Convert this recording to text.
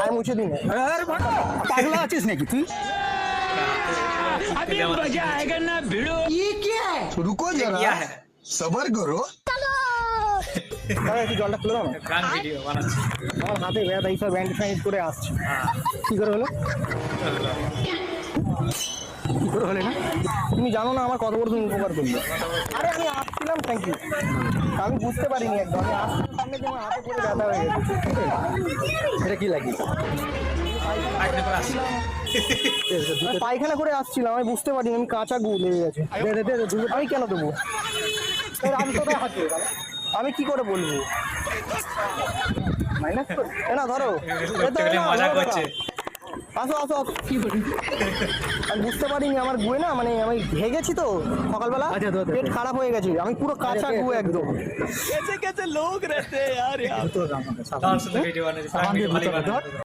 আয় মুছে দিন। আরে পাগলা আছিস নাকি তুই? अभी मजा आएगा ना भिड़ो। ये क्या है? रुको जरा सबर करो। দাদা একটু জলটা খুলে দাও না। গান ভিডিও বানাচ্ছি। আমার হাতে ব্যথা এইসব ব্যান্ড করে আসছে। কি করে হলো? কি করে হলো না? তুমি জানো না আমার কত বড় তুমি উপকার করলে। আরে আমি আসছিলাম, থ্যাংক ইউ। আমি বুঝতে পারিনি একদম, আমি আসছিলাম সামনে যে আমার হাতে পড়ে ব্যথা হয়ে গেছে। এটা কি লাগিস? পায়খানা করে আসছি। আমি পায়খানা করে আসছিলাম, আমি বুঝতে পারিনি আমি কাঁচা গু লেগে গেছে। আমি কেন দেবো? আমি তো হাতে আমি কি করে বলবো? মাইনাস না ধরো, মজা করছে। আসো আসো আসো। আমি বুঝতে পারিনি আমার গুয়ে না, মানে আমি ভেগেছি তো সকালবেলা, পেট খারাপ হয়ে গেছে, আমি পুরো কাঁচা গু একদম। তার সাথে ভিডিও বানাচ্ছি।